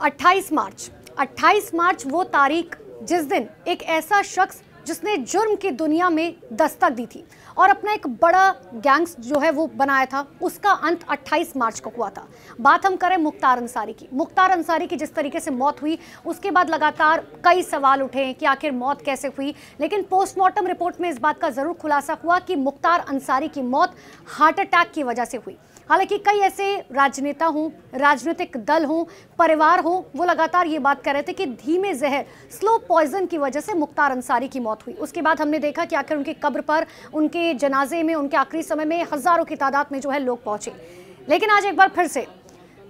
28 मार्च वो तारीख जिस दिन एक ऐसा शख्स जिसने जुर्म की दुनिया में दस्तक दी थी और अपना एक बड़ा गैंग्स जो है वो बनाया था, उसका अंत 28 मार्च को हुआ था। बात हम करें मुख्तार अंसारी की। मुख्तार अंसारी की जिस तरीके से मौत हुई, उसके बाद लगातार कई सवाल उठे कि आखिर मौत कैसे हुई, लेकिन पोस्टमार्टम रिपोर्ट में इस बात का जरूर खुलासा हुआ कि मुख्तार अंसारी की मौत हार्ट अटैक की वजह से हुई। हालांकि कई ऐसे राजनेता हों, राजनीतिक दल हों, परिवार हो, वो लगातार ये बात कर रहे थे कि धीमे जहर, स्लो पॉइजन की वजह से मुख्तार अंसारी की मौत हुई। उसके बाद हमने देखा कि आखिर उनकी कब्र पर, उनके जनाजे में, उनके आखिरी समय में हजारों की तादाद में जो है लोग पहुंचे। लेकिन आज एक बार फिर से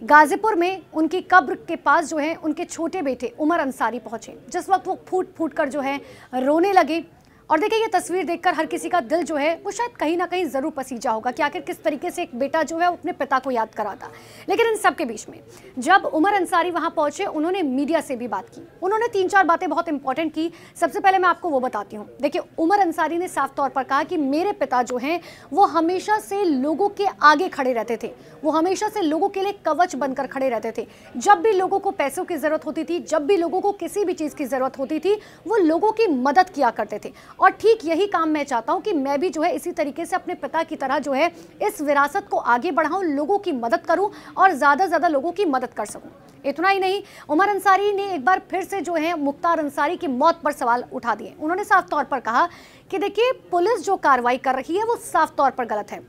गाजीपुर में उनकी कब्र के पास जो है उनके छोटे बेटे उमर अंसारी पहुंचे, जिस वक्त वो फूट फूट कर जो है रोने लगे। और देखिए, ये तस्वीर देखकर हर किसी का दिल जो है वो शायद कहीं ना कहीं जरूर पसीजा होगा कि आखिर किस तरीके से एक बेटा जो है अपने पिता को याद कराता। लेकिन इन सब के बीच में जब उमर अंसारी वहां पहुंचे, उन्होंने मीडिया से भी बात की। उन्होंने 3-4 बातें बहुत इंपॉर्टेंट की। सबसे पहले मैं आपको वो बताती हूँ। देखिए, उमर अंसारी ने साफ तौर पर कहा कि मेरे पिता जो हैं वो हमेशा से लोगों के आगे खड़े रहते थे, वो हमेशा से लोगों के लिए कवच बनकर खड़े रहते थे। जब भी लोगों को पैसों की जरूरत होती थी, जब भी लोगों को किसी भी चीज की जरूरत होती थी, वो लोगों की मदद किया करते थे। और ठीक यही काम मैं चाहता हूं कि मैं भी जो है इसी तरीके से अपने पिता की तरह जो है इस विरासत को आगे बढ़ाऊं, लोगों की मदद करूं और ज्यादा से ज्यादा लोगों की मदद कर सकूं। इतना ही नहीं, उमर अंसारी ने एक बार फिर से जो है मुख्तार अंसारी की मौत पर सवाल उठा दिए। उन्होंने साफ तौर पर कहा कि देखिए, पुलिस जो कार्रवाई कर रही है वो साफ तौर पर गलत है।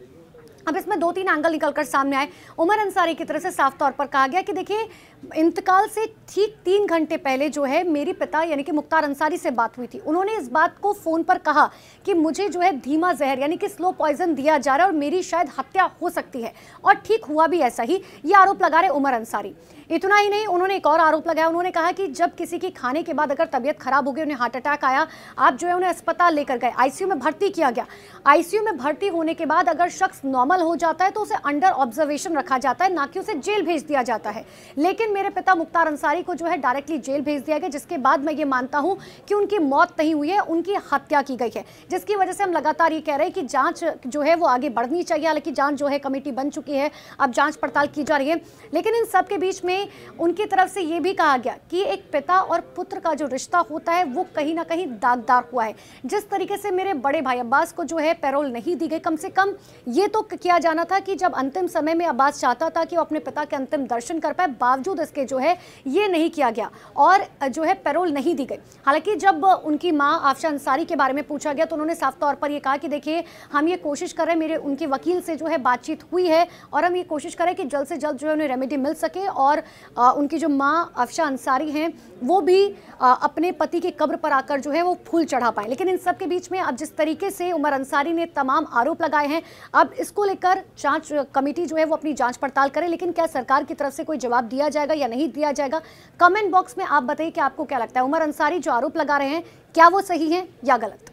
अब इसमें 2-3 एंगल निकलकर सामने आए। उमर अंसारी की तरफ से साफ तौर पर कहा गया कि देखिए, इंतकाल से ठीक 3 घंटे पहले जो है मेरी पिता यानी कि मुख्तार अंसारी से बात हुई थी। उन्होंने इस बात को फोन पर कहा कि मुझे जो है धीमा जहर यानी कि स्लो पॉइजन दिया जा रहा है और मेरी शायद हत्या हो सकती है, और ठीक हुआ भी ऐसा ही। ये आरोप लगा रहे उमर अंसारी। इतना ही नहीं, उन्होंने एक और आरोप लगाया। उन्होंने कहा कि जब किसी की खाने के बाद अगर तबीयत खराब हो गई, उन्हें हार्ट अटैक आया, आप जो है उन्हें अस्पताल लेकर गए, आईसीयू में भर्ती किया गया। आईसीयू में भर्ती होने के बाद अगर शख्स नॉर्मल हो जाता है तो उसे अंडर ऑब्जर्वेशन रखा जाता है, ना कि उसे जेल भेज दिया जाता है। लेकिन मेरे पिता मुख्तार अंसारी को जो है डायरेक्टली जेल भेज दिया गया, जिसके बाद मैं ये मानता हूं कि उनकी मौत नहीं हुई है, उनकी हत्या की गई है। जिसकी वजह से हम लगातार ये कह रहे हैं कि जांच जो है वो आगे बढ़नी चाहिए। हालांकि जांच जो है कमेटी बन चुकी है, अब जांच पड़ताल की जा रही है। लेकिन इन सब के बीच में उनकी तरफ से ये भी कहा गया कि एक पिता और पुत्र का जो रिश्ता होता है वो कहीं ना कहीं दागदार हुआ है। जिस तरीके से मेरे बड़े भाई अब्बास को जो है पैरोल नहीं दी गई, कम से कम ये तो किया जाना था कि जब अंतिम समय में अब्बास चाहता था कि वो अपने पिता के अंतिम दर्शन कर पाए, बावजूद इसके जो है ये नहीं किया गया और जो है पैरोल नहीं दी गई। हालांकि जब उनकी मां आफशा अंसारी के बारे में पूछा गया तो उन्होंने साफ तौर पर यह कहा कि देखिए, हम ये कोशिश कर रहे हैं, मेरे उनके वकील से जो है बातचीत हुई है और हम ये कोशिश करें कि जल्द से जल्द जो है उन्हें रेमेडी मिल सके और उनकी जो मां आफशा अंसारी हैं वो भी अपने पति की कब्र पर आकर जो है वो फूल चढ़ा पाए। लेकिन इन सब के बीच में अब जिस तरीके से उमर अंसारी ने तमाम आरोप लगाए हैं, अब इसको लेकर जांच कमेटी जो है वो अपनी जांच पड़ताल करे। लेकिन क्या सरकार की तरफ से कोई जवाब दिया जाएगा या नहीं दिया जाएगा, कमेंट बॉक्स में आप बताइए कि आपको क्या लगता है। उमर अंसारी जो आरोप लगा रहे हैं, क्या वो सही है या गलत।